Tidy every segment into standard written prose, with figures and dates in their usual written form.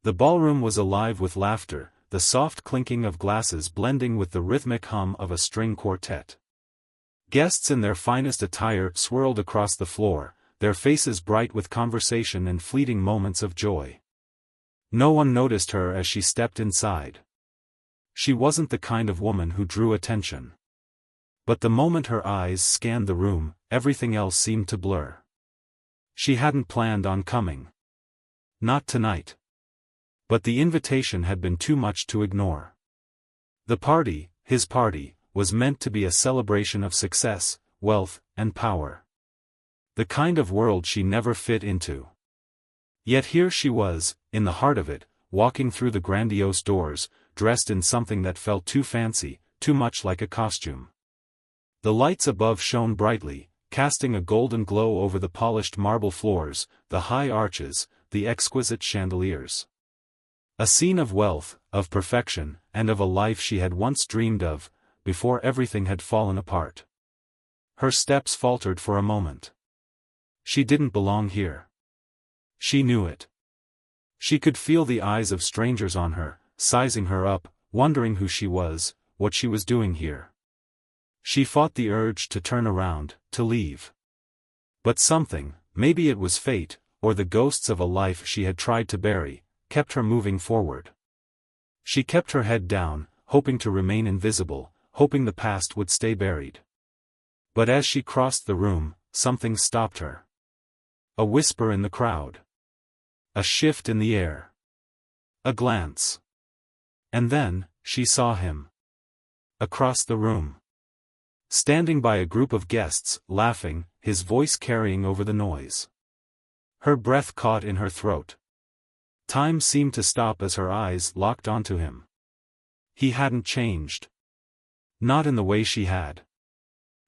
The ballroom was alive with laughter, the soft clinking of glasses blending with the rhythmic hum of a string quartet. Guests in their finest attire swirled across the floor, their faces bright with conversation and fleeting moments of joy. No one noticed her as she stepped inside. She wasn't the kind of woman who drew attention. But the moment her eyes scanned the room, everything else seemed to blur. She hadn't planned on coming. Not tonight. But the invitation had been too much to ignore. The party, his party, was meant to be a celebration of success, wealth, and power. The kind of world she never fit into. Yet here she was, in the heart of it, walking through the grandiose doors, dressed in something that felt too fancy, too much like a costume. The lights above shone brightly, casting a golden glow over the polished marble floors, the high arches, the exquisite chandeliers. A scene of wealth, of perfection, and of a life she had once dreamed of, before everything had fallen apart. Her steps faltered for a moment. She didn't belong here. She knew it. She could feel the eyes of strangers on her, sizing her up, wondering who she was, what she was doing here. She fought the urge to turn around, to leave. But something, maybe it was fate, or the ghosts of a life she had tried to bury, kept her moving forward. She kept her head down, hoping to remain invisible, hoping the past would stay buried. But as she crossed the room, something stopped her. A whisper in the crowd. A shift in the air. A glance. And then, she saw him. Across the room. Standing by a group of guests, laughing, his voice carrying over the noise. Her breath caught in her throat. Time seemed to stop as her eyes locked onto him. He hadn't changed. Not in the way she had.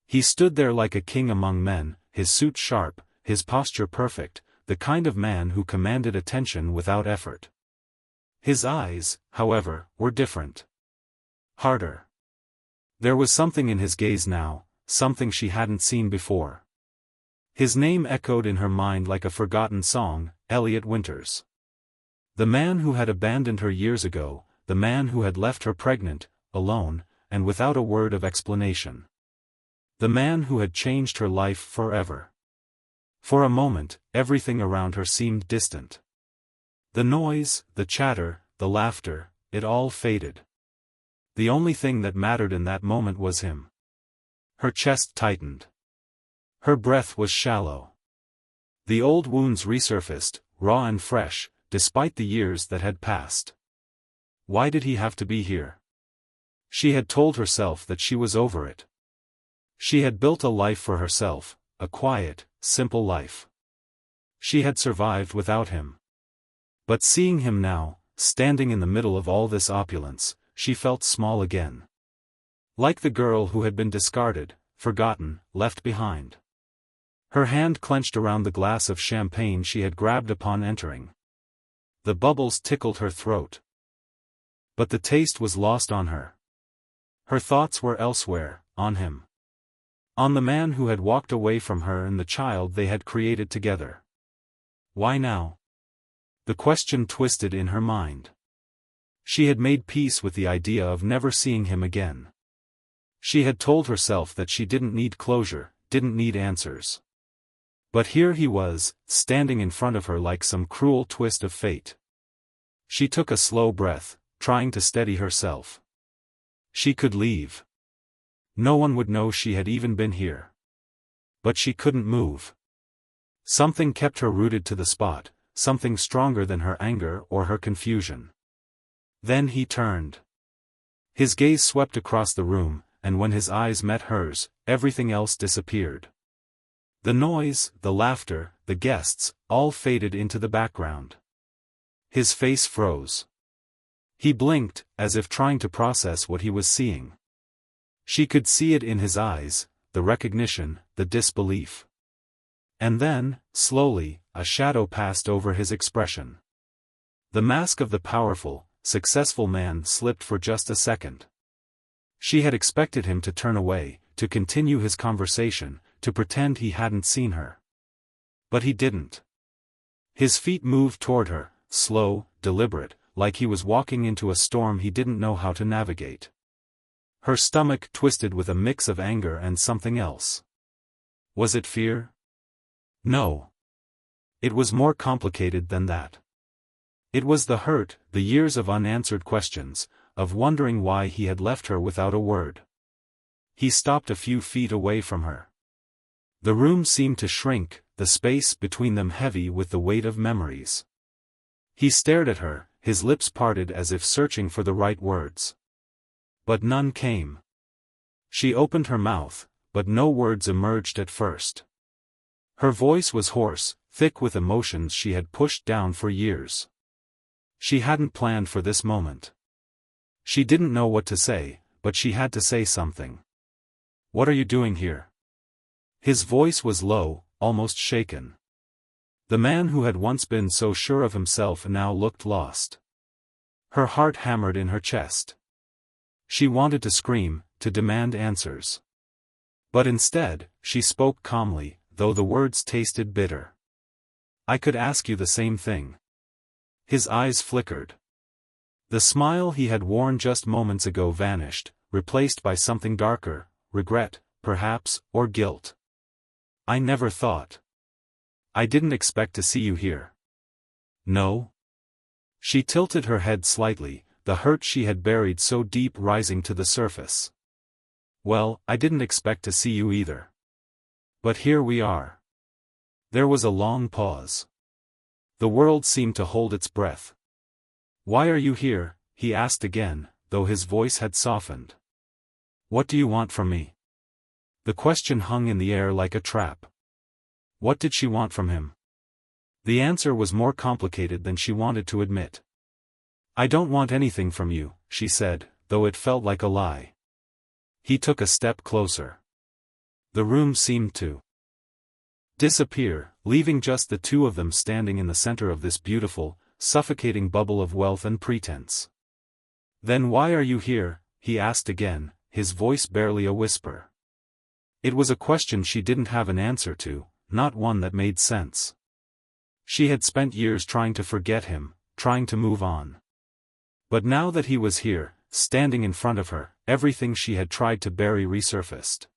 He stood there like a king among men, his suit sharp, his posture perfect, the kind of man who commanded attention without effort. His eyes, however, were different. Harder. There was something in his gaze now, something she hadn't seen before. His name echoed in her mind like a forgotten song, Elliot Winters. The man who had abandoned her years ago, the man who had left her pregnant, alone, and without a word of explanation. The man who had changed her life forever. For a moment, everything around her seemed distant. The noise, the chatter, the laughter, it all faded. The only thing that mattered in that moment was him. Her chest tightened. Her breath was shallow. The old wounds resurfaced, raw and fresh, despite the years that had passed. Why did he have to be here? She had told herself that she was over it. She had built a life for herself, a quiet, simple life. She had survived without him. But seeing him now, standing in the middle of all this opulence, she felt small again. Like the girl who had been discarded, forgotten, left behind. Her hand clenched around the glass of champagne she had grabbed upon entering. The bubbles tickled her throat. But the taste was lost on her. Her thoughts were elsewhere, on him. On the man who had walked away from her and the child they had created together. Why now? The question twisted in her mind. She had made peace with the idea of never seeing him again. She had told herself that she didn't need closure, didn't need answers. But here he was, standing in front of her like some cruel twist of fate. She took a slow breath, trying to steady herself. She could leave. No one would know she had even been here. But she couldn't move. Something kept her rooted to the spot, something stronger than her anger or her confusion. Then he turned. His gaze swept across the room, and when his eyes met hers, everything else disappeared. The noise, the laughter, the guests, all faded into the background. His face froze. He blinked, as if trying to process what he was seeing. She could see it in his eyes, the recognition, the disbelief. And then, slowly, a shadow passed over his expression. The mask of the powerful, successful man slipped for just a second. She had expected him to turn away, to continue his conversation, to pretend he hadn't seen her. But he didn't. His feet moved toward her, slow, deliberate, like he was walking into a storm he didn't know how to navigate. Her stomach twisted with a mix of anger and something else. Was it fear? No. It was more complicated than that. It was the hurt, the years of unanswered questions, of wondering why he had left her without a word. He stopped a few feet away from her. The room seemed to shrink, the space between them heavy with the weight of memories. He stared at her, his lips parted as if searching for the right words. But none came. She opened her mouth, but no words emerged at first. Her voice was hoarse, thick with emotions she had pushed down for years. She hadn't planned for this moment. She didn't know what to say, but she had to say something. "What are you doing here?" His voice was low, almost shaken. The man who had once been so sure of himself now looked lost. Her heart hammered in her chest. She wanted to scream, to demand answers. But instead, she spoke calmly, though the words tasted bitter. "I could ask you the same thing." His eyes flickered. The smile he had worn just moments ago vanished, replaced by something darker, regret, perhaps, or guilt. "I never thought. I didn't expect to see you here." "No?" She tilted her head slightly, the hurt she had buried so deep rising to the surface. "Well, I didn't expect to see you either. But here we are." There was a long pause. The world seemed to hold its breath. "Why are you here?" he asked again, though his voice had softened. "What do you want from me?" The question hung in the air like a trap. What did she want from him? The answer was more complicated than she wanted to admit. "I don't want anything from you," she said, though it felt like a lie. He took a step closer. The room seemed to disappear, leaving just the two of them standing in the center of this beautiful, suffocating bubble of wealth and pretense. "Then why are you here?" he asked again, his voice barely a whisper. It was a question she didn't have an answer to, not one that made sense. She had spent years trying to forget him, trying to move on. But now that he was here, standing in front of her, everything she had tried to bury resurfaced.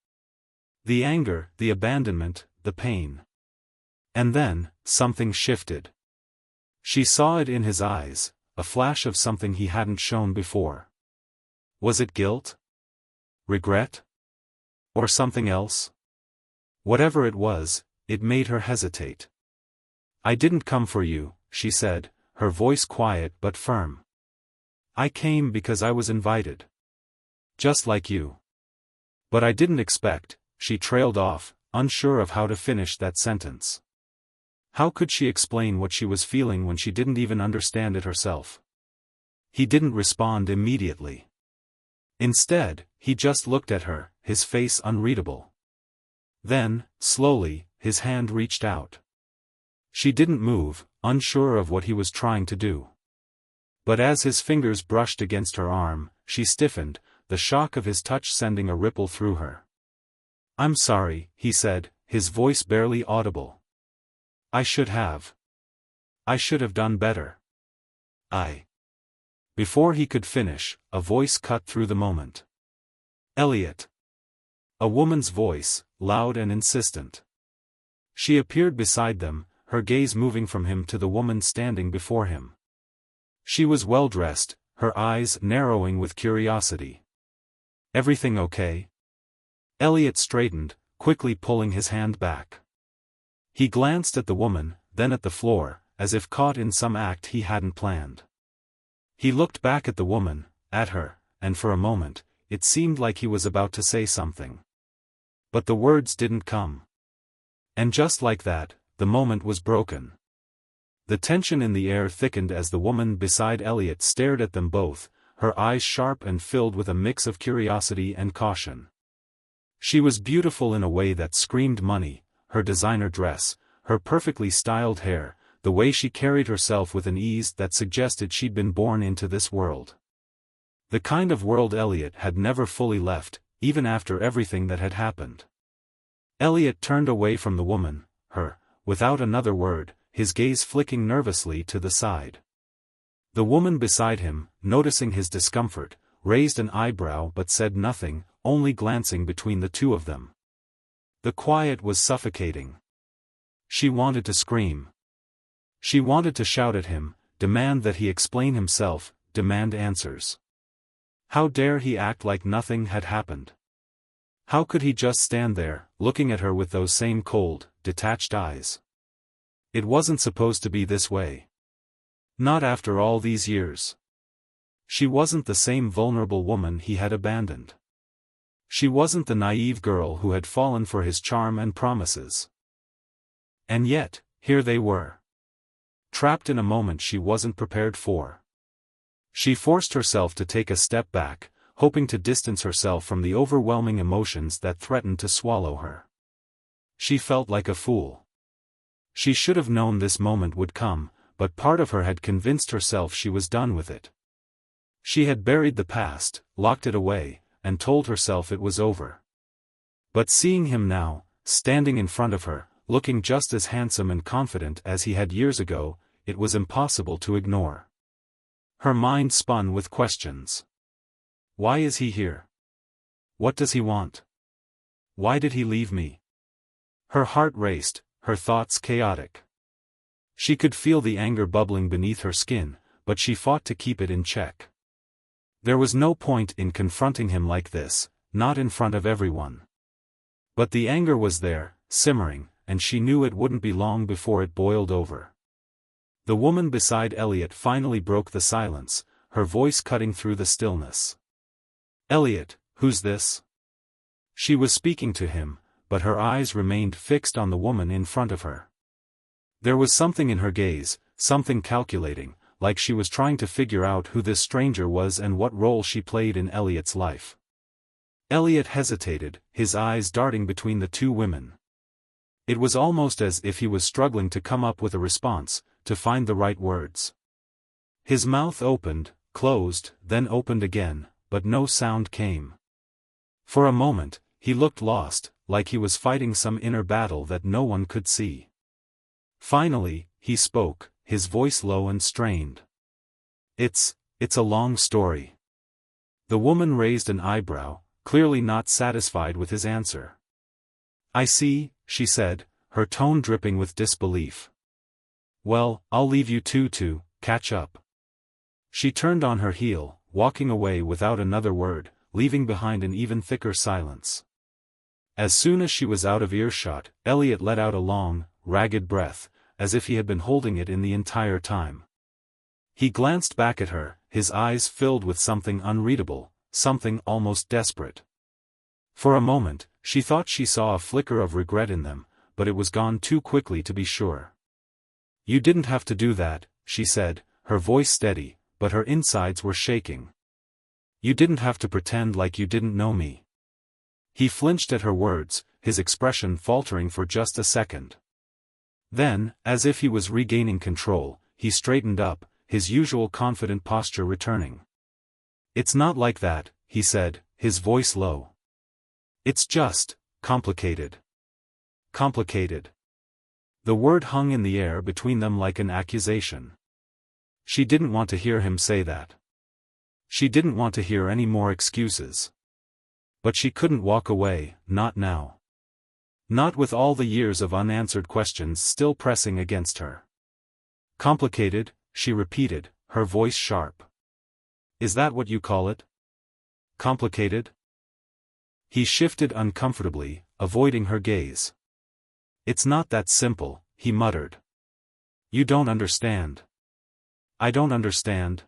The anger, the abandonment, the pain. And then, something shifted. She saw it in his eyes, a flash of something he hadn't shown before. Was it guilt? Regret? Or something else? Whatever it was, it made her hesitate. "I didn't come for you," she said, her voice quiet but firm. "I came because I was invited. Just like you. But I didn't expect," she trailed off, unsure of how to finish that sentence. How could she explain what she was feeling when she didn't even understand it herself? He didn't respond immediately. Instead, he just looked at her, his face unreadable. Then, slowly, his hand reached out. She didn't move, unsure of what he was trying to do. But as his fingers brushed against her arm, she stiffened, the shock of his touch sending a ripple through her. "I'm sorry," he said, his voice barely audible. I should have done better. Before he could finish, a voice cut through the moment. "Elliot." A woman's voice, loud and insistent. She appeared beside them, her gaze moving from him to the woman standing before him. She was well-dressed, her eyes narrowing with curiosity. "Everything okay?" Elliot straightened, quickly pulling his hand back. He glanced at the woman, then at the floor, as if caught in some act he hadn't planned. He looked back at the woman, at her, and for a moment, it seemed like he was about to say something. But the words didn't come. And just like that, the moment was broken. The tension in the air thickened as the woman beside Elliot stared at them both, her eyes sharp and filled with a mix of curiosity and caution. She was beautiful in a way that screamed money, her designer dress, her perfectly styled hair, the way she carried herself with an ease that suggested she'd been born into this world. The kind of world Elliot had never fully left, even after everything that had happened. Elliot turned away from the woman, without another word, his gaze flicking nervously to the side. The woman beside him, noticing his discomfort, raised an eyebrow but said nothing, only glancing between the two of them. The quiet was suffocating. She wanted to scream. She wanted to shout at him, demand that he explain himself, demand answers. How dare he act like nothing had happened? How could he just stand there, looking at her with those same cold, detached eyes? It wasn't supposed to be this way. Not after all these years. She wasn't the same vulnerable woman he had abandoned. She wasn't the naive girl who had fallen for his charm and promises. And yet, here they were. Trapped in a moment she wasn't prepared for. She forced herself to take a step back, hoping to distance herself from the overwhelming emotions that threatened to swallow her. She felt like a fool. She should have known this moment would come, but part of her had convinced herself she was done with it. She had buried the past, locked it away, and told herself it was over. But seeing him now, standing in front of her, looking just as handsome and confident as he had years ago, it was impossible to ignore. Her mind spun with questions. Why is he here? What does he want? Why did he leave me? Her heart raced, her thoughts chaotic. She could feel the anger bubbling beneath her skin, but she fought to keep it in check. There was no point in confronting him like this, not in front of everyone. But the anger was there, simmering, and she knew it wouldn't be long before it boiled over. The woman beside Elliot finally broke the silence, her voice cutting through the stillness. Elliot, who's this? She was speaking to him, but her eyes remained fixed on the woman in front of her. There was something in her gaze, something calculating, like she was trying to figure out who this stranger was and what role she played in Elliot's life. Elliot hesitated, his eyes darting between the two women. It was almost as if he was struggling to come up with a response, to find the right words. His mouth opened, closed, then opened again, but no sound came. For a moment, he looked lost, like he was fighting some inner battle that no one could see. Finally, he spoke, his voice low and strained. It's a long story. The woman raised an eyebrow, clearly not satisfied with his answer. I see, she said, her tone dripping with disbelief. Well, I'll leave you two to catch up. She turned on her heel, walking away without another word, leaving behind an even thicker silence. As soon as she was out of earshot, Elliot let out a long, ragged breath, as if he had been holding it in the entire time. He glanced back at her, his eyes filled with something unreadable, something almost desperate. For a moment, she thought she saw a flicker of regret in them, but it was gone too quickly to be sure. You didn't have to do that, she said, her voice steady, but her insides were shaking. You didn't have to pretend like you didn't know me. He flinched at her words, his expression faltering for just a second. Then, as if he was regaining control, he straightened up, his usual confident posture returning. It's not like that, he said, his voice low. It's just complicated. Complicated. The word hung in the air between them like an accusation. She didn't want to hear him say that. She didn't want to hear any more excuses. But she couldn't walk away, not now. Not with all the years of unanswered questions still pressing against her. Complicated, she repeated, her voice sharp. Is that what you call it? Complicated? He shifted uncomfortably, avoiding her gaze. It's not that simple, he muttered. You don't understand. I don't understand.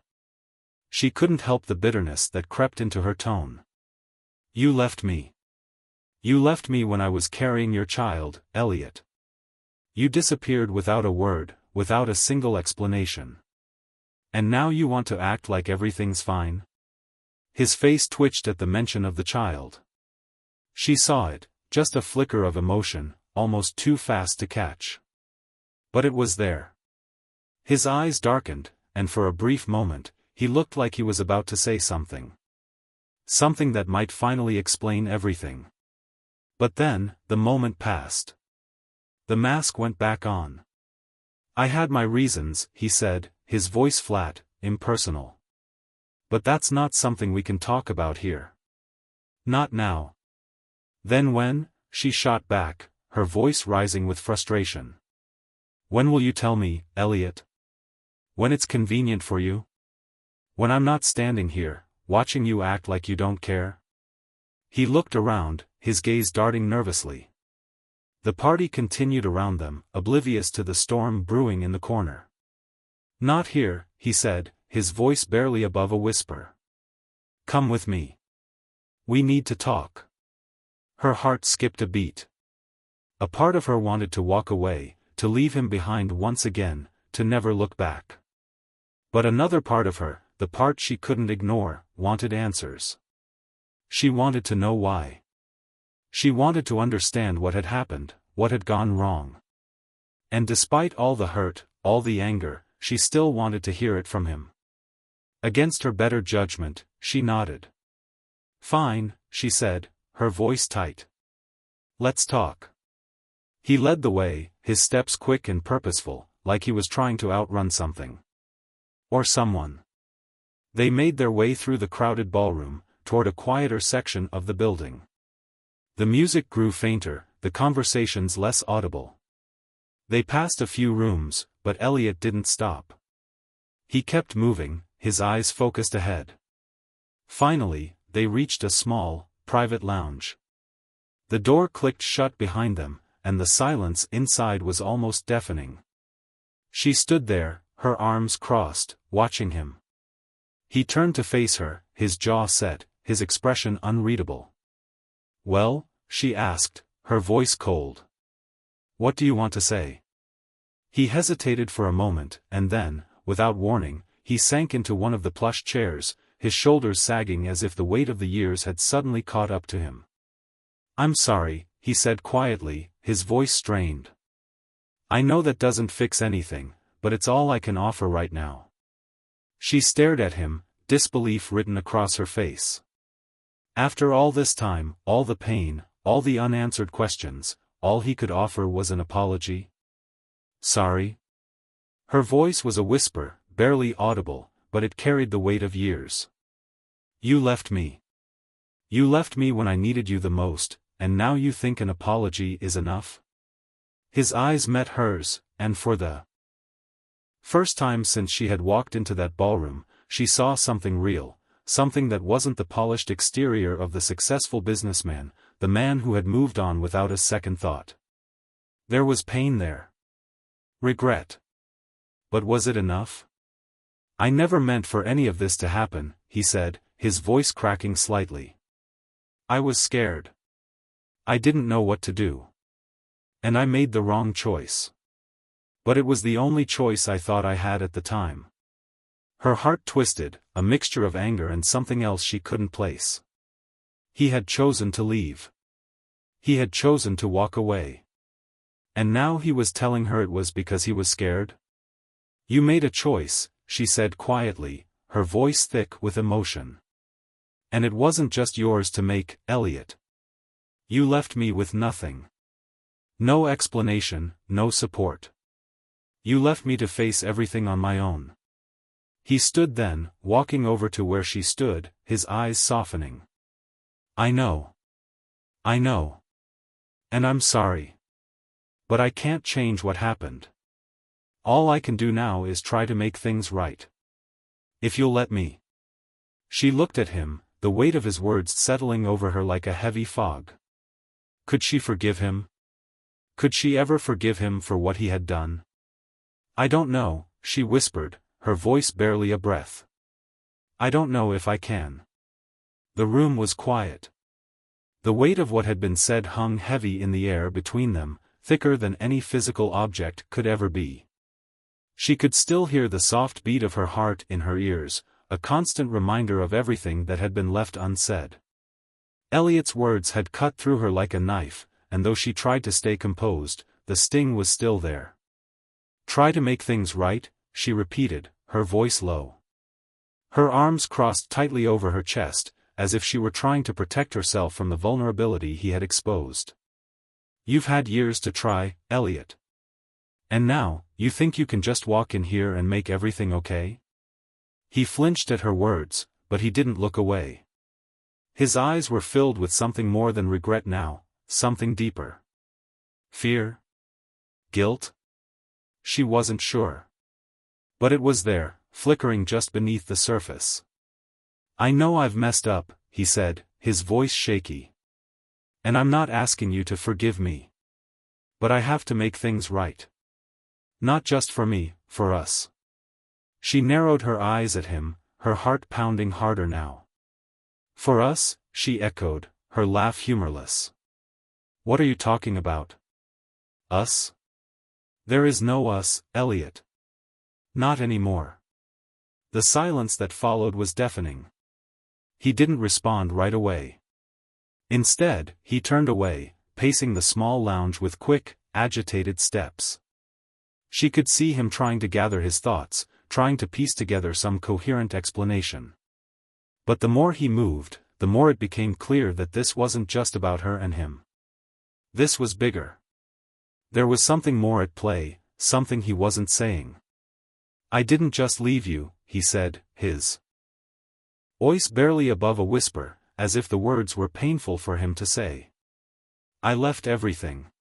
She couldn't help the bitterness that crept into her tone. You left me. You left me when I was carrying your child, Elliot. You disappeared without a word, without a single explanation. And now you want to act like everything's fine? His face twitched at the mention of the child. She saw it, just a flicker of emotion, almost too fast to catch. But it was there. His eyes darkened, and for a brief moment, he looked like he was about to say something. Something that might finally explain everything. But then, the moment passed. The mask went back on. I had my reasons, he said, his voice flat, impersonal. But that's not something we can talk about here. Not now. Then when? She shot back, her voice rising with frustration. When will you tell me, Elliot? When it's convenient for you? When I'm not standing here, watching you act like you don't care? He looked around, his gaze darting nervously. The party continued around them, oblivious to the storm brewing in the corner. Not here, he said, his voice barely above a whisper. Come with me. We need to talk. Her heart skipped a beat. A part of her wanted to walk away, to leave him behind once again, to never look back. But another part of her, the part she couldn't ignore, wanted answers. She wanted to know why. She wanted to understand what had happened, what had gone wrong. And despite all the hurt, all the anger, she still wanted to hear it from him. Against her better judgment, she nodded. Fine, she said, her voice tight. Let's talk. He led the way, his steps quick and purposeful, like he was trying to outrun something. Or someone. They made their way through the crowded ballroom, toward a quieter section of the building. The music grew fainter, the conversations less audible. They passed a few rooms, but Elliot didn't stop. He kept moving, his eyes focused ahead. Finally, they reached a small, private lounge. The door clicked shut behind them, and the silence inside was almost deafening. She stood there, her arms crossed, watching him. He turned to face her, his jaw set, his expression unreadable. Well? She asked, her voice cold. What do you want to say? He hesitated for a moment, and then, without warning, he sank into one of the plush chairs, his shoulders sagging as if the weight of the years had suddenly caught up to him. I'm sorry, he said quietly, his voice strained. I know that doesn't fix anything, but it's all I can offer right now. She stared at him, disbelief written across her face. After all this time, all the pain, all the unanswered questions, all he could offer was an apology? Sorry? Her voice was a whisper, barely audible, but it carried the weight of years. You left me. You left me when I needed you the most, and now you think an apology is enough? His eyes met hers, and for the first time since she had walked into that ballroom, she saw something real, something that wasn't the polished exterior of the successful businessman, the man who had moved on without a second thought. There was pain there. Regret. But was it enough? I never meant for any of this to happen, he said, his voice cracking slightly. I was scared. I didn't know what to do. And I made the wrong choice. But it was the only choice I thought I had at the time. Her heart twisted, a mixture of anger and something else she couldn't place. He had chosen to leave. He had chosen to walk away. And now he was telling her it was because he was scared? You made a choice, she said quietly, her voice thick with emotion. And it wasn't just yours to make, Elliot. You left me with nothing. No explanation, no support. You left me to face everything on my own. He stood then, walking over to where she stood, his eyes softening. I know. I know. And I'm sorry. But I can't change what happened. All I can do now is try to make things right. If you'll let me. She looked at him, the weight of his words settling over her like a heavy fog. Could she forgive him? Could she ever forgive him for what he had done? I don't know, she whispered, her voice barely a breath. I don't know if I can. The room was quiet. The weight of what had been said hung heavy in the air between them, thicker than any physical object could ever be. She could still hear the soft beat of her heart in her ears, a constant reminder of everything that had been left unsaid. Elliot's words had cut through her like a knife, and though she tried to stay composed, the sting was still there. Try to make things right, she repeated, her voice low. Her arms crossed tightly over her chest, as if she were trying to protect herself from the vulnerability he had exposed. You've had years to try, Elliot. And now, you think you can just walk in here and make everything okay? He flinched at her words, but he didn't look away. His eyes were filled with something more than regret now, something deeper. Fear? Guilt? She wasn't sure. But it was there, flickering just beneath the surface. I know I've messed up, he said, his voice shaky. And I'm not asking you to forgive me. But I have to make things right. Not just for me, for us. She narrowed her eyes at him, her heart pounding harder now. For us, she echoed, her laugh humorless. What are you talking about? Us? There is no us, Elliot. Not anymore. The silence that followed was deafening. He didn't respond right away. Instead, he turned away, pacing the small lounge with quick, agitated steps. She could see him trying to gather his thoughts, trying to piece together some coherent explanation. But the more he moved, the more it became clear that this wasn't just about her and him. This was bigger. There was something more at play, something he wasn't saying. I didn't just leave you, he said, his voice barely above a whisper, as if the words were painful for him to say. I left everything.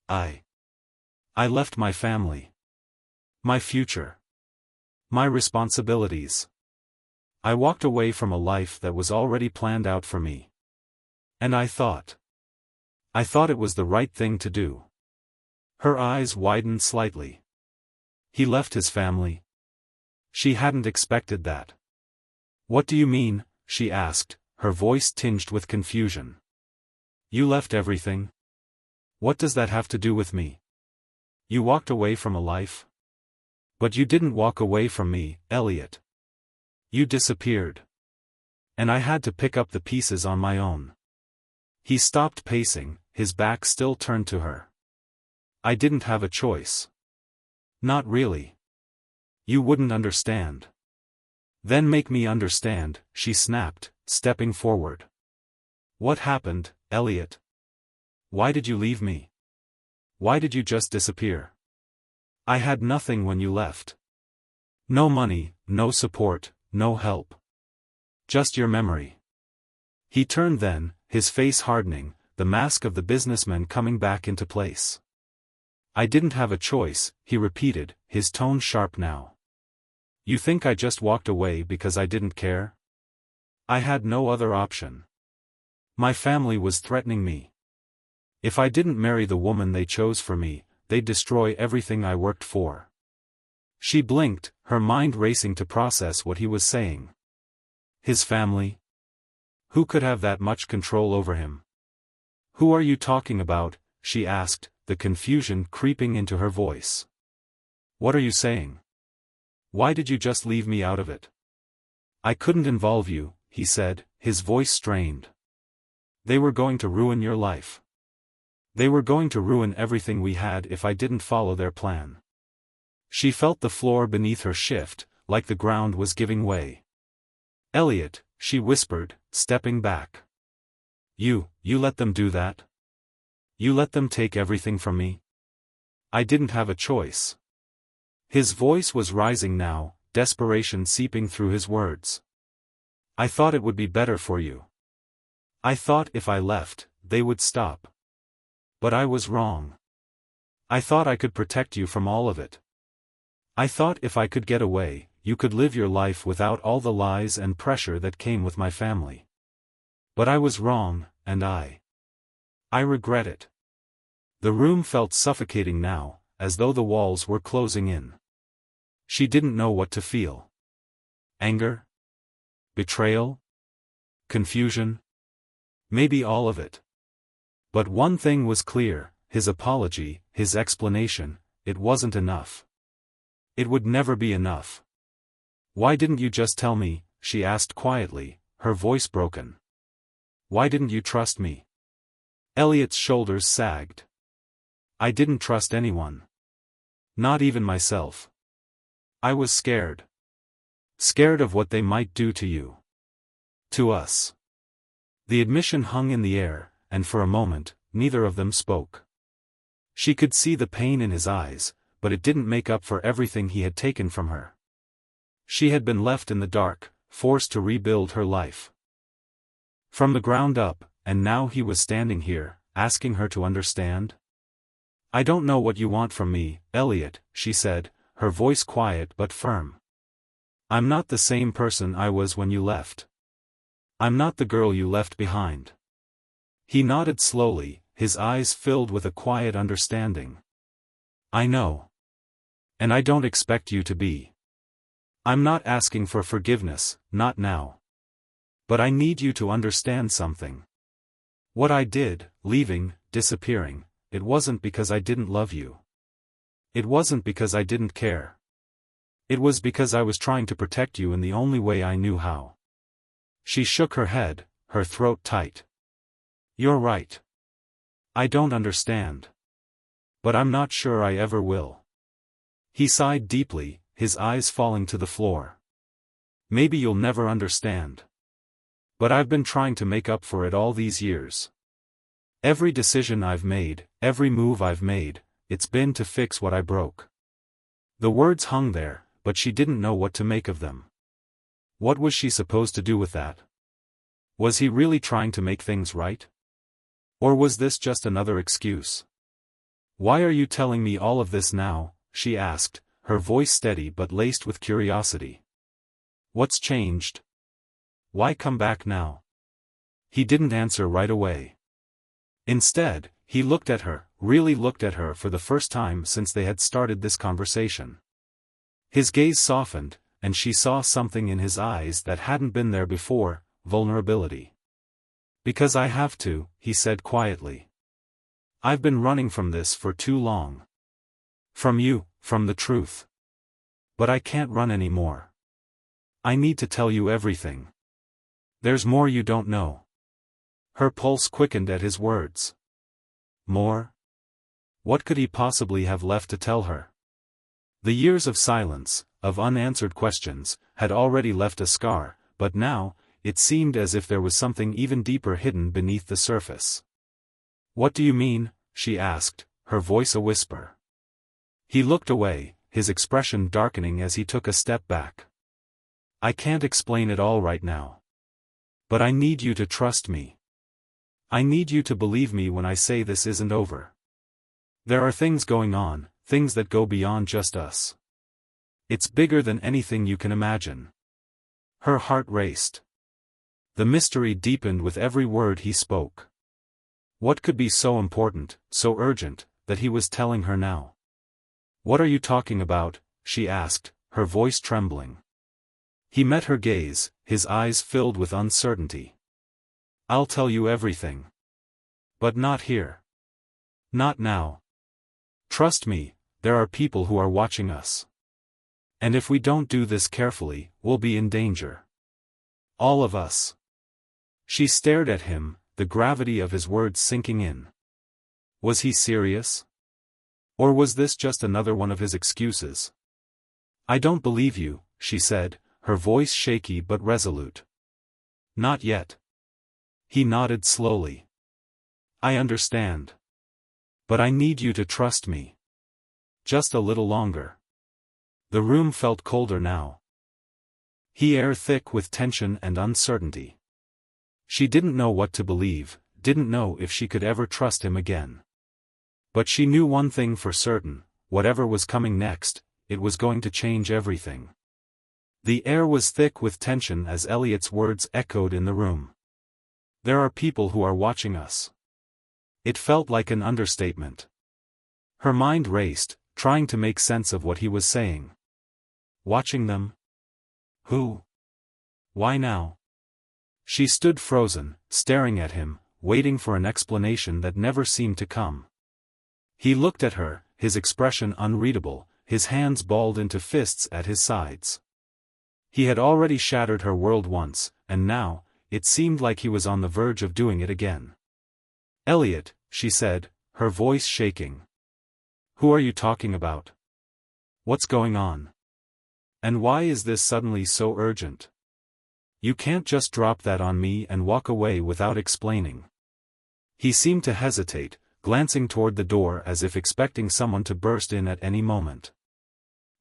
I left my family. My future. My responsibilities. I walked away from a life that was already planned out for me. And I thought it was the right thing to do. Her eyes widened slightly. He left his family? She hadn't expected that. What do you mean? She asked, her voice tinged with confusion. You left everything? What does that have to do with me? You walked away from a life? But you didn't walk away from me, Elliot. You disappeared. And I had to pick up the pieces on my own. He stopped pacing, his back still turned to her. I didn't have a choice. Not really. You wouldn't understand. Then make me understand, she snapped, stepping forward. What happened, Elliot? Why did you leave me? Why did you just disappear? I had nothing when you left. No money, no support, no help. Just your memory. He turned then, his face hardening, the mask of the businessman coming back into place. I didn't have a choice, he repeated, his tone sharp now. You think I just walked away because I didn't care? I had no other option. My family was threatening me. If I didn't marry the woman they chose for me, they'd destroy everything I worked for. She blinked, her mind racing to process what he was saying. His family? Who could have that much control over him? Who are you talking about? She asked, the confusion creeping into her voice. What are you saying? Why did you just leave me out of it? I couldn't involve you, he said, his voice strained. They were going to ruin your life. They were going to ruin everything we had if I didn't follow their plan. She felt the floor beneath her shift, like the ground was giving way. Elliot, she whispered, stepping back. You let them do that? You let them take everything from me? I didn't have a choice. His voice was rising now, desperation seeping through his words. I thought it would be better for you. I thought if I left, they would stop. But I was wrong. I thought I could protect you from all of it. I thought if I could get away, you could live your life without all the lies and pressure that came with my family. But I was wrong, and I regret it. The room felt suffocating now, as though the walls were closing in. She didn't know what to feel. Anger? Betrayal? Confusion? Maybe all of it. But one thing was clear, his apology, his explanation, it wasn't enough. It would never be enough. Why didn't you just tell me? She asked quietly, her voice broken. Why didn't you trust me? Elliot's shoulders sagged. I didn't trust anyone. Not even myself. I was scared. Scared of what they might do to you. To us. The admission hung in the air, and for a moment, neither of them spoke. She could see the pain in his eyes, but it didn't make up for everything he had taken from her. She had been left in the dark, forced to rebuild her life from the ground up, and now he was standing here, asking her to understand? "I don't know what you want from me, Elliot," she said, her voice quiet but firm. "I'm not the same person I was when you left. I'm not the girl you left behind." He nodded slowly, his eyes filled with a quiet understanding. "I know. And I don't expect you to be. I'm not asking for forgiveness, not now. But I need you to understand something. What I did, leaving, disappearing, it wasn't because I didn't love you. It wasn't because I didn't care. It was because I was trying to protect you in the only way I knew how." She shook her head, her throat tight. "You're right. I don't understand. But I'm not sure I ever will." He sighed deeply, his eyes falling to the floor. "Maybe you'll never understand. But I've been trying to make up for it all these years. Every decision I've made, every move I've made, it's been to fix what I broke." The words hung there, but she didn't know what to make of them. What was she supposed to do with that? Was he really trying to make things right? Or was this just another excuse? "Why are you telling me all of this now?" she asked, her voice steady but laced with curiosity. "What's changed? Why come back now?" He didn't answer right away. Instead, he looked at her, really looked at her for the first time since they had started this conversation. His gaze softened, and she saw something in his eyes that hadn't been there before, vulnerability. "Because I have to," he said quietly. "I've been running from this for too long. From you, from the truth. But I can't run anymore. I need to tell you everything. There's more you don't know." Her pulse quickened at his words. More? What could he possibly have left to tell her? The years of silence, of unanswered questions, had already left a scar, but now, it seemed as if there was something even deeper hidden beneath the surface. "What do you mean?" she asked, her voice a whisper. He looked away, his expression darkening as he took a step back. "I can't explain it all right now. But I need you to trust me. I need you to believe me when I say this isn't over. There are things going on, things that go beyond just us. It's bigger than anything you can imagine." Her heart raced. The mystery deepened with every word he spoke. What could be so important, so urgent, that he was telling her now? "What are you talking about?" she asked, her voice trembling. He met her gaze, his eyes filled with uncertainty. "I'll tell you everything. But not here. Not now. Trust me, there are people who are watching us. And if we don't do this carefully, we'll be in danger. All of us." She stared at him, the gravity of his words sinking in. Was he serious? Or was this just another one of his excuses? "I don't believe you," she said, her voice shaky but resolute. "Not yet." He nodded slowly. "I understand. But I need you to trust me. Just a little longer." The room felt colder now. The air thick with tension and uncertainty. She didn't know what to believe, didn't know if she could ever trust him again. But she knew one thing for certain, whatever was coming next, it was going to change everything. The air was thick with tension as Elliot's words echoed in the room. "There are people who are watching us." It felt like an understatement. Her mind raced, trying to make sense of what he was saying. Watching them? Who? Why now? She stood frozen, staring at him, waiting for an explanation that never seemed to come. He looked at her, his expression unreadable, his hands balled into fists at his sides. He had already shattered her world once, and now, it seemed like he was on the verge of doing it again. "Elliot," she said, her voice shaking. "Who are you talking about? What's going on? And why is this suddenly so urgent? You can't just drop that on me and walk away without explaining." He seemed to hesitate, glancing toward the door as if expecting someone to burst in at any moment.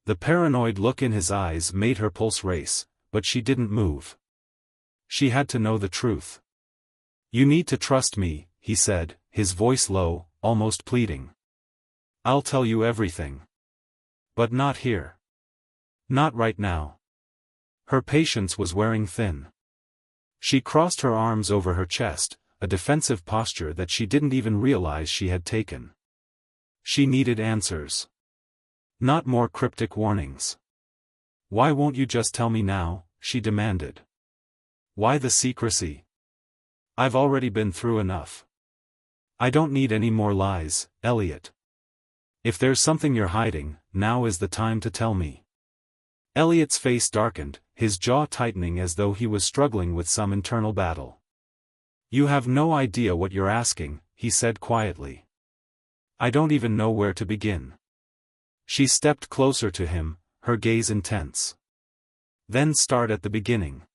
The paranoid look in his eyes made her pulse race, but she didn't move. She had to know the truth. "You need to trust me," he said, his voice low, almost pleading. "I'll tell you everything. But not here. Not right now." Her patience was wearing thin. She crossed her arms over her chest, a defensive posture that she didn't even realize she had taken. She needed answers. Not more cryptic warnings. "Why won't you just tell me now?" she demanded. "Why the secrecy? I've already been through enough. I don't need any more lies, Elliot. If there's something you're hiding, now is the time to tell me." Elliot's face darkened, his jaw tightening as though he was struggling with some internal battle. "You have no idea what you're asking," he said quietly. "I don't even know where to begin." She stepped closer to him, her gaze intense. "Then start at the beginning.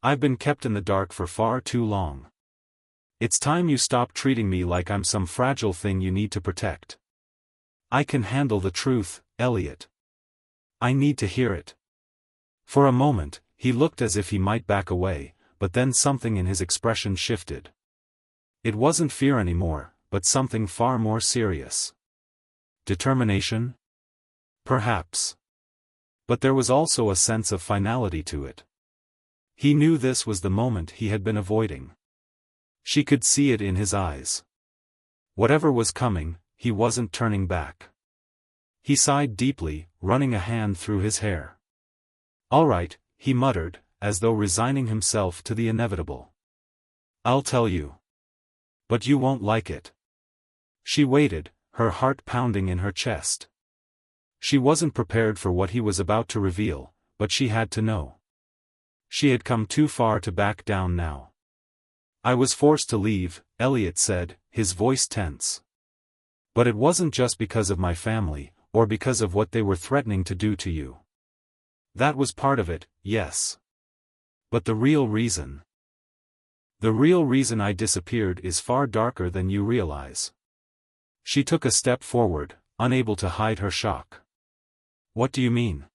I've been kept in the dark for far too long. It's time you stop treating me like I'm some fragile thing you need to protect. I can handle the truth, Elliot. I need to hear it." For a moment, he looked as if he might back away, but then something in his expression shifted. It wasn't fear anymore, but something far more serious. Determination? Perhaps. But there was also a sense of finality to it. He knew this was the moment he had been avoiding. She could see it in his eyes. Whatever was coming, he wasn't turning back. He sighed deeply, running a hand through his hair. "All right," he muttered, as though resigning himself to the inevitable. "I'll tell you. But you won't like it." She waited, her heart pounding in her chest. She wasn't prepared for what he was about to reveal, but she had to know. She had come too far to back down now. "I was forced to leave," Elliot said, his voice tense. "But it wasn't just because of my family, or because of what they were threatening to do to you. That was part of it, yes. But the real reason I disappeared is far darker than you realize." She took a step forward, unable to hide her shock. "What do you mean?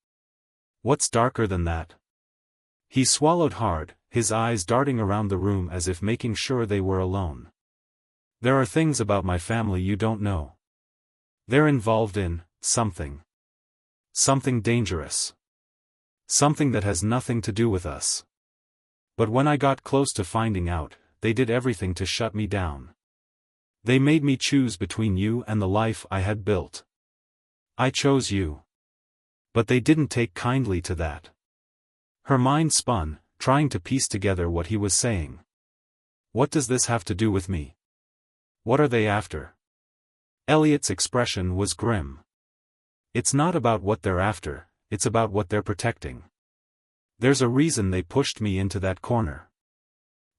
What's darker than that?" He swallowed hard, his eyes darting around the room as if making sure they were alone. "There are things about my family you don't know. They're involved in something. Something dangerous. Something that has nothing to do with us. But when I got close to finding out, they did everything to shut me down. They made me choose between you and the life I had built. I chose you. But they didn't take kindly to that." Her mind spun, trying to piece together what he was saying. "What does this have to do with me? What are they after?" Elliot's expression was grim. "It's not about what they're after, it's about what they're protecting. There's a reason they pushed me into that corner.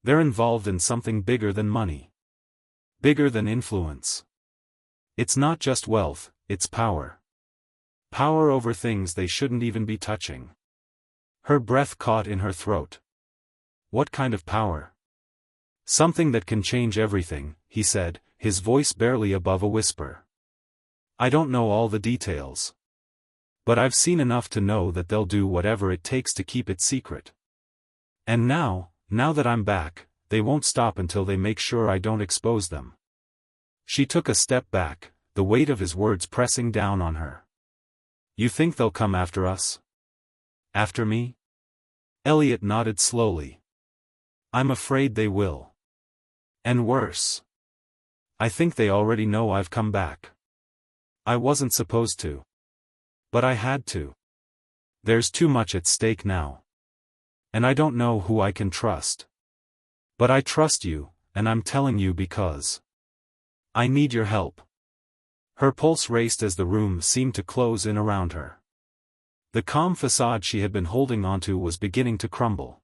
They're involved in something bigger than money. Bigger than influence. It's not just wealth, it's power. Power over things they shouldn't even be touching." Her breath caught in her throat. "What kind of power?" "Something that can change everything," he said, his voice barely above a whisper. "I don't know all the details. But I've seen enough to know that they'll do whatever it takes to keep it secret. And now that I'm back, they won't stop until they make sure I don't expose them." She took a step back, the weight of his words pressing down on her. "You think they'll come after us? After me?" Elliot nodded slowly. "I'm afraid they will. And worse. I think they already know I've come back. I wasn't supposed to. But I had to. There's too much at stake now. And I don't know who I can trust. But I trust you, and I'm telling you because I need your help." Her pulse raced as the room seemed to close in around her. The calm facade she had been holding onto was beginning to crumble.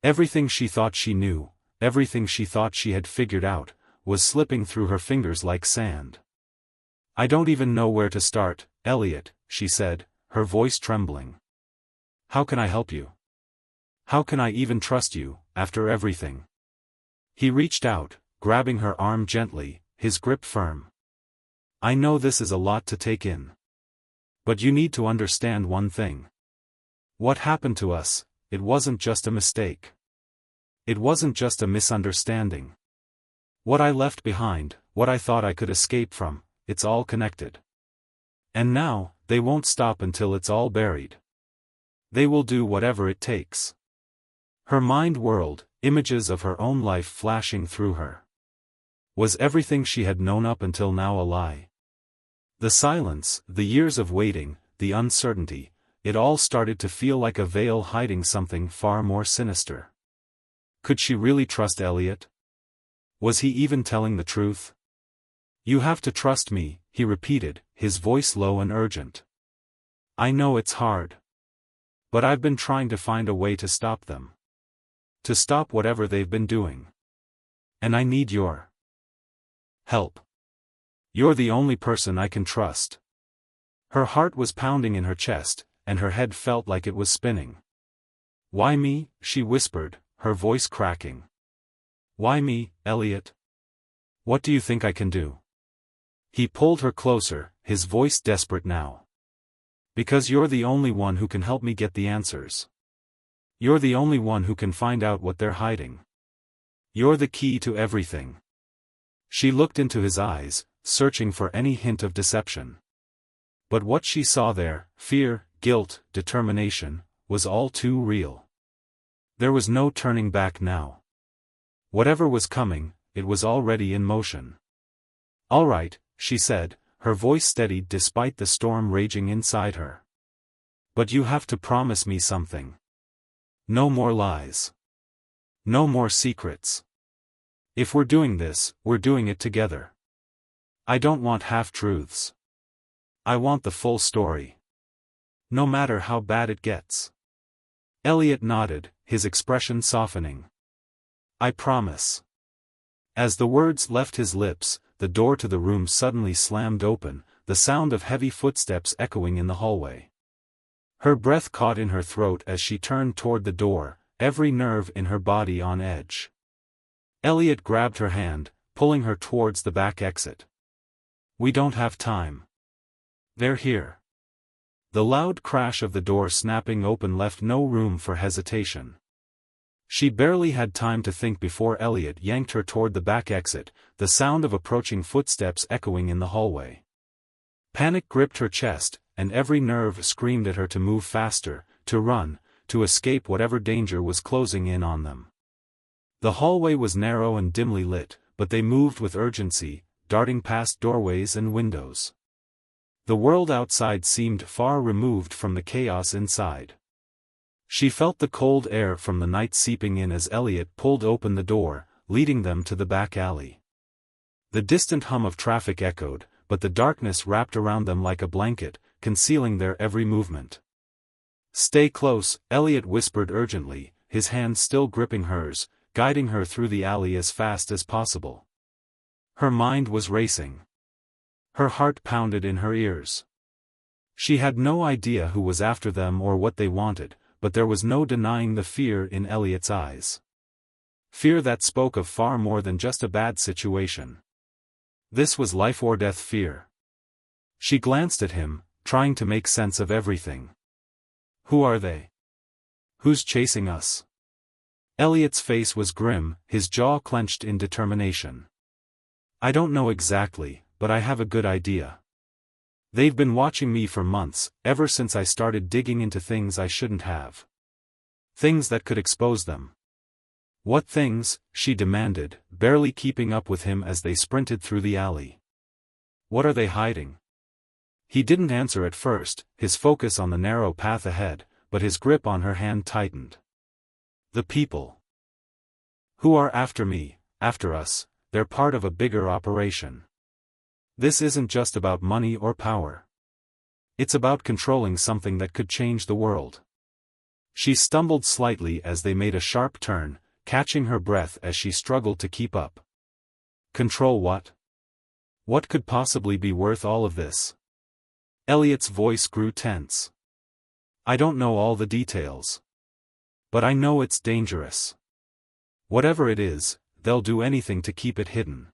Everything she thought she knew, everything she thought she had figured out, was slipping through her fingers like sand. "I don't even know where to start, Elliot," she said, her voice trembling. "How can I help you? How can I even trust you, after everything?" He reached out, grabbing her arm gently, his grip firm. "I know this is a lot to take in. But you need to understand one thing. What happened to us, it wasn't just a mistake. It wasn't just a misunderstanding. What I left behind, what I thought I could escape from, it's all connected. And now, they won't stop until it's all buried. They will do whatever it takes. Her mind whirled, images of her own life flashing through her. Was everything she had known up until now a lie? The silence, the years of waiting, the uncertainty, it all started to feel like a veil hiding something far more sinister. Could she really trust Elliot? Was he even telling the truth? You have to trust me, he repeated, his voice low and urgent. I know it's hard. But I've been trying to find a way to stop them. To stop whatever they've been doing. And I need your help. You're the only person I can trust. Her heart was pounding in her chest, and her head felt like it was spinning. Why me? She whispered, her voice cracking. Why me, Elliot? What do you think I can do? He pulled her closer, his voice desperate now. Because you're the only one who can help me get the answers. You're the only one who can find out what they're hiding. You're the key to everything. She looked into his eyes, searching for any hint of deception. But what she saw there, fear, guilt, determination, was all too real. There was no turning back now. Whatever was coming, it was already in motion. All right, she said, her voice steadied despite the storm raging inside her. But you have to promise me something. No more lies. No more secrets. If we're doing this, we're doing it together. I don't want half-truths. I want the full story. No matter how bad it gets. Elliot nodded, his expression softening. I promise. As the words left his lips, the door to the room suddenly slammed open, the sound of heavy footsteps echoing in the hallway. Her breath caught in her throat as she turned toward the door, every nerve in her body on edge. Elliot grabbed her hand, pulling her towards the back exit. We don't have time. They're here. The loud crash of the door snapping open left no room for hesitation. She barely had time to think before Elliot yanked her toward the back exit, the sound of approaching footsteps echoing in the hallway. Panic gripped her chest, and every nerve screamed at her to move faster, to run, to escape whatever danger was closing in on them. The hallway was narrow and dimly lit, but they moved with urgency, darting past doorways and windows. The world outside seemed far removed from the chaos inside. She felt the cold air from the night seeping in as Elliot pulled open the door, leading them to the back alley. The distant hum of traffic echoed, but the darkness wrapped around them like a blanket, concealing their every movement. Stay close, Elliot whispered urgently, his hand still gripping hers, guiding her through the alley as fast as possible. Her mind was racing. Her heart pounded in her ears. She had no idea who was after them or what they wanted, but there was no denying the fear in Elliot's eyes. Fear that spoke of far more than just a bad situation. This was life or death fear. She glanced at him, trying to make sense of everything. Who are they? Who's chasing us? Elliot's face was grim, his jaw clenched in determination. I don't know exactly, but I have a good idea. They've been watching me for months, ever since I started digging into things I shouldn't have. Things that could expose them. What things? She demanded, barely keeping up with him as they sprinted through the alley. What are they hiding? He didn't answer at first, his focus on the narrow path ahead, but his grip on her hand tightened. The people who are after me, after us, they're part of a bigger operation. This isn't just about money or power. It's about controlling something that could change the world. She stumbled slightly as they made a sharp turn, catching her breath as she struggled to keep up. Control what? What could possibly be worth all of this? Elliot's voice grew tense. I don't know all the details. But I know it's dangerous. Whatever it is, they'll do anything to keep it hidden.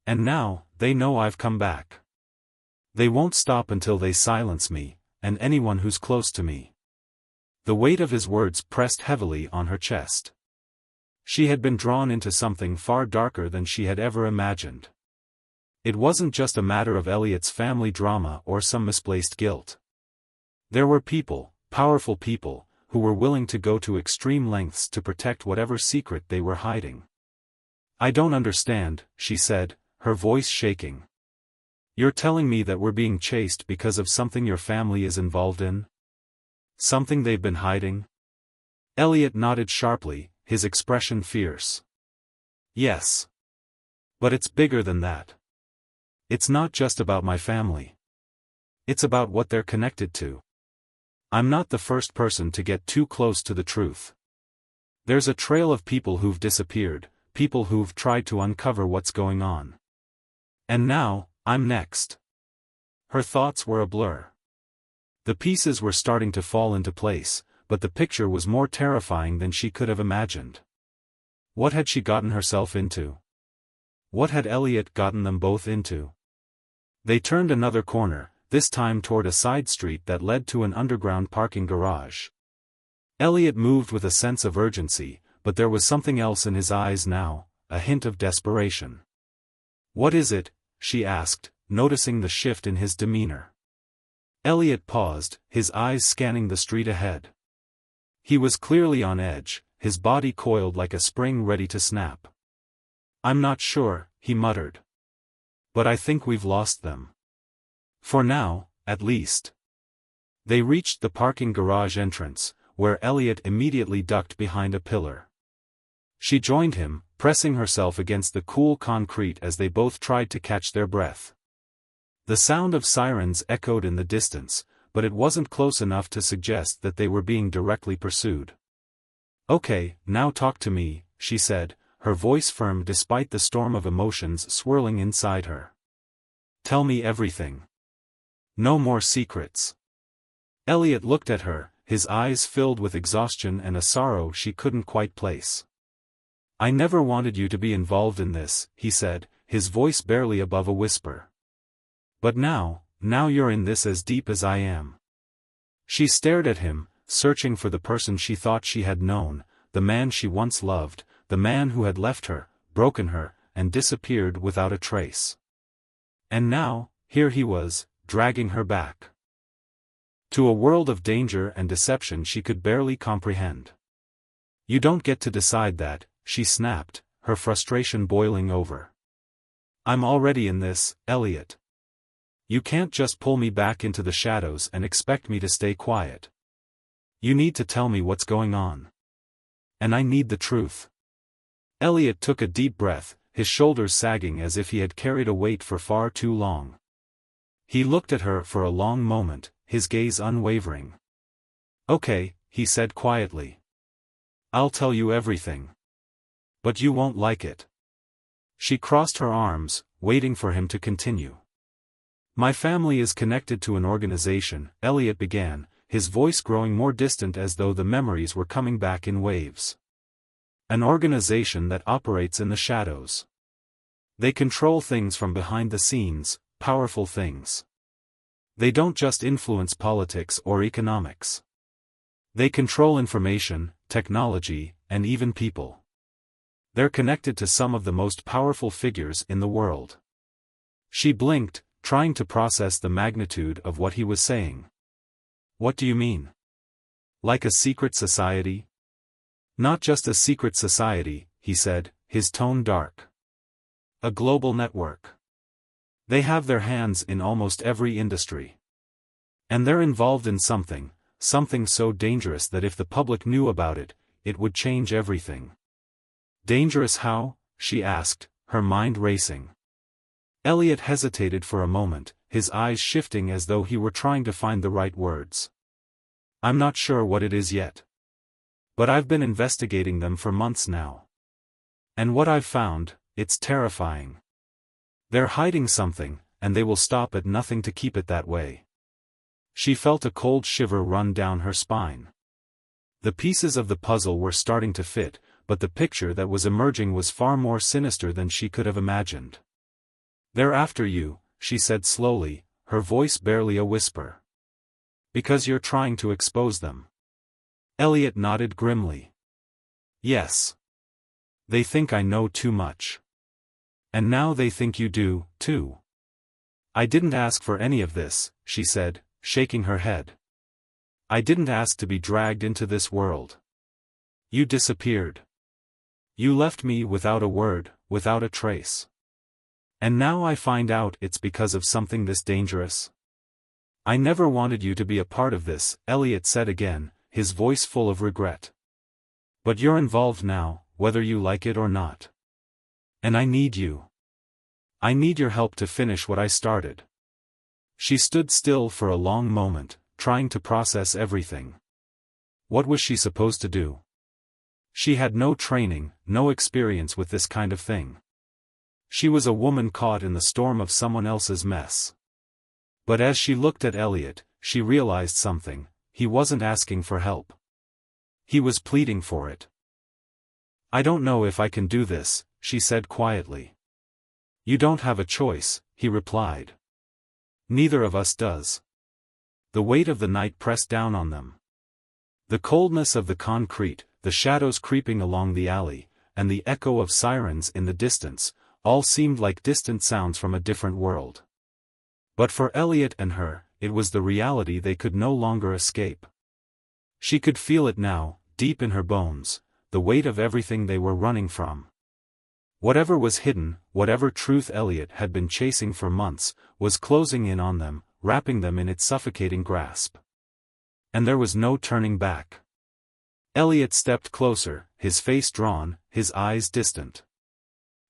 And now, they know I've come back. They won't stop until they silence me, and anyone who's close to me. The weight of his words pressed heavily on her chest. She had been drawn into something far darker than she had ever imagined. It wasn't just a matter of Elliot's family drama or some misplaced guilt. There were people, powerful people, who were willing to go to extreme lengths to protect whatever secret they were hiding. "I don't understand," she said, her voice shaking. "You're telling me that we're being chased because of something your family is involved in? Something they've been hiding?" Elliot nodded sharply, his expression fierce. "Yes. But it's bigger than that. It's not just about my family. It's about what they're connected to. I'm not the first person to get too close to the truth. There's a trail of people who've disappeared, people who've tried to uncover what's going on. And now, I'm next." Her thoughts were a blur. The pieces were starting to fall into place, but the picture was more terrifying than she could have imagined. What had she gotten herself into? What had Elliot gotten them both into? They turned another corner, this time toward a side street that led to an underground parking garage. Elliot moved with a sense of urgency, but there was something else in his eyes now, a hint of desperation. "What is it?" she asked, noticing the shift in his demeanor. Elliot paused, his eyes scanning the street ahead. He was clearly on edge, his body coiled like a spring ready to snap. "I'm not sure," he muttered. "But I think we've lost them. For now, at least." They reached the parking garage entrance, where Elliot immediately ducked behind a pillar. She joined him, pressing herself against the cool concrete as they both tried to catch their breath. The sound of sirens echoed in the distance, but it wasn't close enough to suggest that they were being directly pursued. "Okay, now talk to me," she said, her voice firm despite the storm of emotions swirling inside her. "Tell me everything. No more secrets." Elliot looked at her, his eyes filled with exhaustion and a sorrow she couldn't quite place. "I never wanted you to be involved in this," he said, his voice barely above a whisper. "But now you're in this as deep as I am." She stared at him, searching for the person she thought she had known, the man she once loved, the man who had left her, broken her, and disappeared without a trace. And now, here he was, dragging her back to a world of danger and deception she could barely comprehend. "You don't get to decide that," she snapped, her frustration boiling over. "I'm already in this, Elliot. You can't just pull me back into the shadows and expect me to stay quiet. You need to tell me what's going on. And I need the truth." Elliot took a deep breath, his shoulders sagging as if he had carried a weight for far too long. He looked at her for a long moment, his gaze unwavering. "Okay," he said quietly. "I'll tell you everything. But you won't like it." She crossed her arms, waiting for him to continue. "My family is connected to an organization," Elliot began, his voice growing more distant as though the memories were coming back in waves. "An organization that operates in the shadows. They control things from behind the scenes, powerful things. They don't just influence politics or economics. They control information, technology, and even people. They're connected to some of the most powerful figures in the world." She blinked, trying to process the magnitude of what he was saying. "What do you mean? Like a secret society?" "Not just a secret society," he said, his tone dark. "A global network. They have their hands in almost every industry. And they're involved in something so dangerous that if the public knew about it, it would change everything." "Dangerous how?" she asked, her mind racing. Elliot hesitated for a moment, his eyes shifting as though he were trying to find the right words. "I'm not sure what it is yet. But I've been investigating them for months now. And what I've found, it's terrifying. They're hiding something, and they will stop at nothing to keep it that way." She felt a cold shiver run down her spine. The pieces of the puzzle were starting to fit, but the picture that was emerging was far more sinister than she could have imagined. "They're after you," she said slowly, her voice barely a whisper. Because you're trying to expose them. Elliot nodded grimly. Yes. They think I know too much. And now they think you do, too. I didn't ask for any of this, she said, shaking her head. I didn't ask to be dragged into this world. You disappeared. You left me without a word, without a trace. And now I find out it's because of something this dangerous? I never wanted you to be a part of this, Elliot said again, his voice full of regret. But you're involved now, whether you like it or not. And I need you. I need your help to finish what I started. She stood still for a long moment, trying to process everything. What was she supposed to do? She had no training, no experience with this kind of thing. She was a woman caught in the storm of someone else's mess. But as she looked at Elliot, she realized something: he wasn't asking for help. He was pleading for it. I don't know if I can do this, she said quietly. You don't have a choice, he replied. Neither of us does. The weight of the night pressed down on them. The coldness of the concrete, the shadows creeping along the alley, and the echo of sirens in the distance, all seemed like distant sounds from a different world. But for Elliot and her, it was the reality they could no longer escape. She could feel it now, deep in her bones, the weight of everything they were running from. Whatever was hidden, whatever truth Elliot had been chasing for months, was closing in on them, wrapping them in its suffocating grasp. And there was no turning back. Elliot stepped closer, his face drawn, his eyes distant.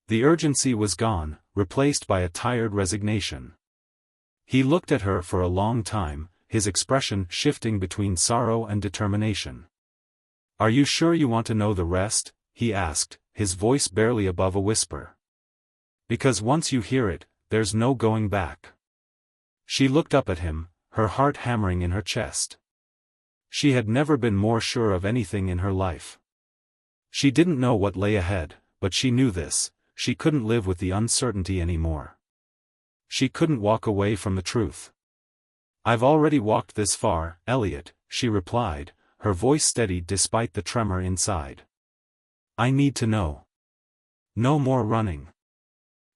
The urgency was gone, replaced by a tired resignation. He looked at her for a long time, his expression shifting between sorrow and determination. Are you sure you want to know the rest? He asked, his voice barely above a whisper. Because once you hear it, there's no going back. She looked up at him, her heart hammering in her chest. She had never been more sure of anything in her life. She didn't know what lay ahead, but she knew this: she couldn't live with the uncertainty anymore. She couldn't walk away from the truth. I've already walked this far, Elliot, she replied, her voice steady despite the tremor inside. I need to know. No more running.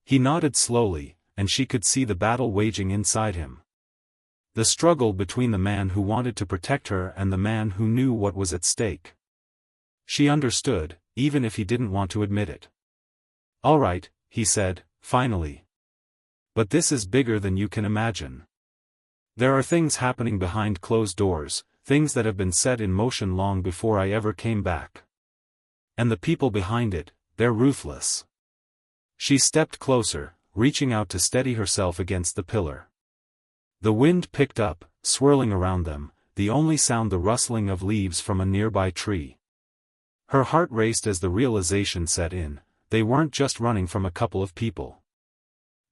He nodded slowly, and she could see the battle waging inside him. The struggle between the man who wanted to protect her and the man who knew what was at stake. She understood, even if he didn't want to admit it. All right, he said, finally. But this is bigger than you can imagine. There are things happening behind closed doors, things that have been set in motion long before I ever came back. And the people behind it, they're ruthless. She stepped closer, reaching out to steady herself against the pillar. The wind picked up, swirling around them, the only sound the rustling of leaves from a nearby tree. Her heart raced as the realization set in: they weren't just running from a couple of people.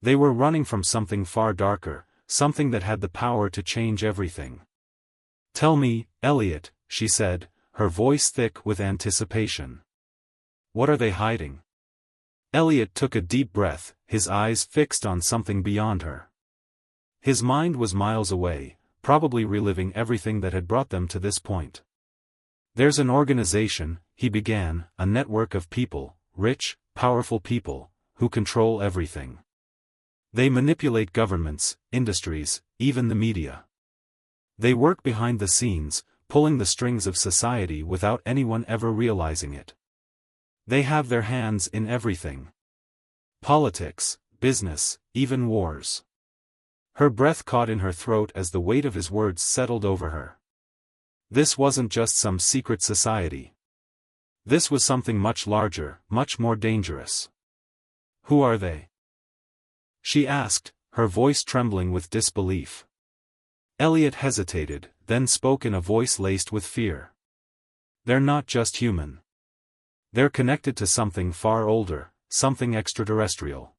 They were running from something far darker, something that had the power to change everything. Tell me, Elliot, she said, her voice thick with anticipation. What are they hiding? Elliot took a deep breath, his eyes fixed on something beyond her. His mind was miles away, probably reliving everything that had brought them to this point. There's an organization, he began, a network of people, rich, powerful people, who control everything. They manipulate governments, industries, even the media. They work behind the scenes, pulling the strings of society without anyone ever realizing it. They have their hands in everything. Politics, business, even wars. Her breath caught in her throat as the weight of his words settled over her. This wasn't just some secret society. This was something much larger, much more dangerous. Who are they? She asked, her voice trembling with disbelief. Elliot hesitated, then spoke in a voice laced with fear. They're not just human. They're connected to something far older, something extraterrestrial.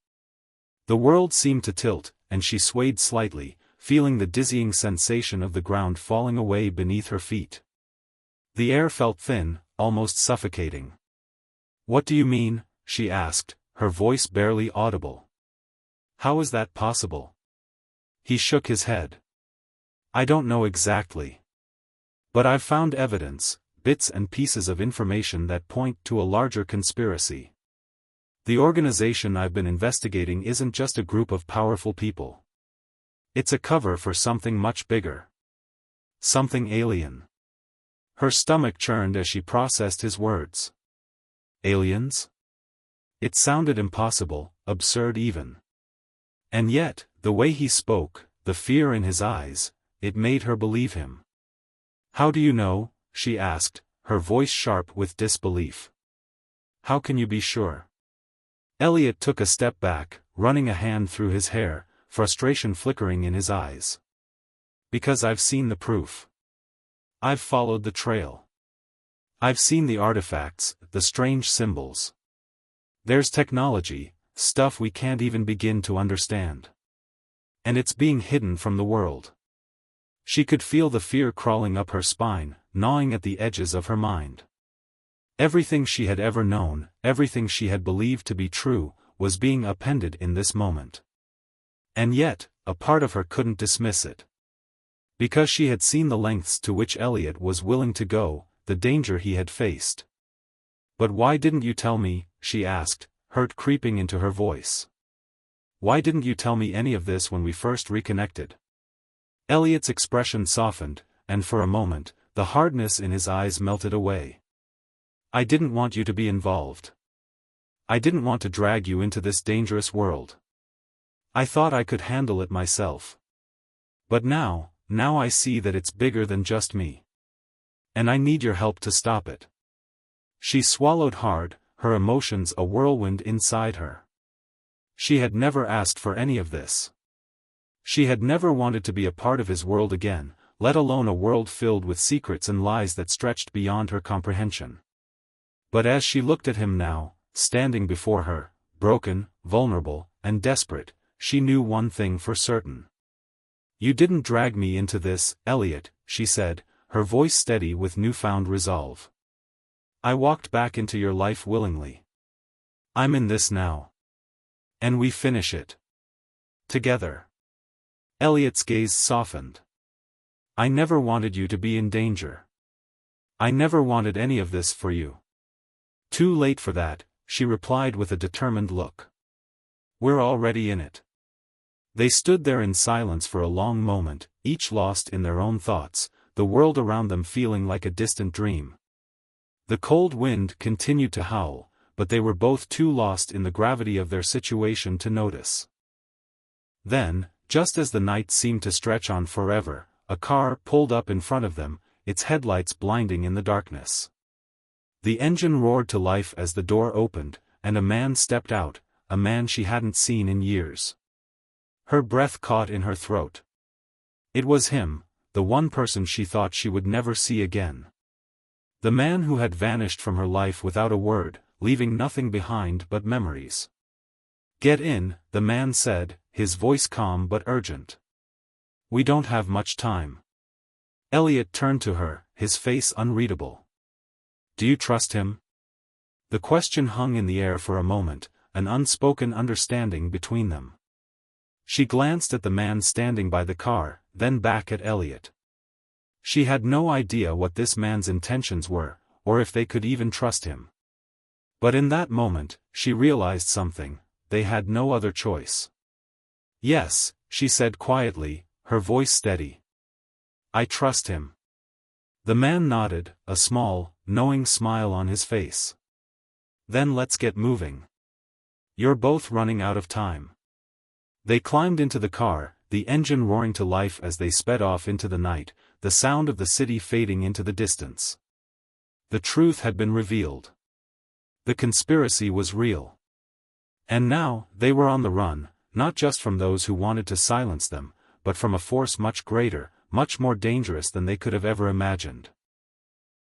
The world seemed to tilt, and she swayed slightly, feeling the dizzying sensation of the ground falling away beneath her feet. The air felt thin, almost suffocating. What do you mean? She asked, her voice barely audible. How is that possible? He shook his head. I don't know exactly. But I've found evidence, bits and pieces of information that point to a larger conspiracy. The organization I've been investigating isn't just a group of powerful people. It's a cover for something much bigger. Something alien. Her stomach churned as she processed his words. Aliens? It sounded impossible, absurd even. And yet, the way he spoke, the fear in his eyes, it made her believe him. How do you know? She asked, her voice sharp with disbelief. How can you be sure? Elliot took a step back, running a hand through his hair, frustration flickering in his eyes. Because I've seen the proof. I've followed the trail. I've seen the artifacts, the strange symbols. There's technology, stuff we can't even begin to understand. And it's being hidden from the world. She could feel the fear crawling up her spine, gnawing at the edges of her mind. Everything she had ever known, everything she had believed to be true, was being upended in this moment. And yet, a part of her couldn't dismiss it. Because she had seen the lengths to which Elliot was willing to go, the danger he had faced. But why didn't you tell me, she asked, hurt creeping into her voice. Why didn't you tell me any of this when we first reconnected? Elliot's expression softened, and for a moment, the hardness in his eyes melted away. I didn't want you to be involved. I didn't want to drag you into this dangerous world. I thought I could handle it myself. But now I see that it's bigger than just me. And I need your help to stop it. She swallowed hard, her emotions a whirlwind inside her. She had never asked for any of this. She had never wanted to be a part of his world again, let alone a world filled with secrets and lies that stretched beyond her comprehension. But as she looked at him now, standing before her, broken, vulnerable, and desperate, she knew one thing for certain. You didn't drag me into this, Elliot, she said, her voice steady with newfound resolve. I walked back into your life willingly. I'm in this now. And we finish it. Together. Elliot's gaze softened. I never wanted you to be in danger. I never wanted any of this for you. Too late for that, she replied with a determined look. We're already in it. They stood there in silence for a long moment, each lost in their own thoughts, the world around them feeling like a distant dream. The cold wind continued to howl, but they were both too lost in the gravity of their situation to notice. Then, just as the night seemed to stretch on forever, a car pulled up in front of them, its headlights blinding in the darkness. The engine roared to life as the door opened, and a man stepped out, a man she hadn't seen in years. Her breath caught in her throat. It was him, the one person she thought she would never see again. The man who had vanished from her life without a word, leaving nothing behind but memories. Get in, the man said, his voice calm but urgent. We don't have much time. Elliot turned to her, his face unreadable. Do you trust him? The question hung in the air for a moment, an unspoken understanding between them. She glanced at the man standing by the car, then back at Elliot. She had no idea what this man's intentions were, or if they could even trust him. But in that moment, she realized something, they had no other choice. Yes, she said quietly, her voice steady. I trust him. The man nodded, a small, knowing smile on his face. Then let's get moving. You're both running out of time. They climbed into the car, the engine roaring to life as they sped off into the night, the sound of the city fading into the distance. The truth had been revealed. The conspiracy was real. And now, they were on the run, not just from those who wanted to silence them, but from a force much greater, much more dangerous than they could have ever imagined.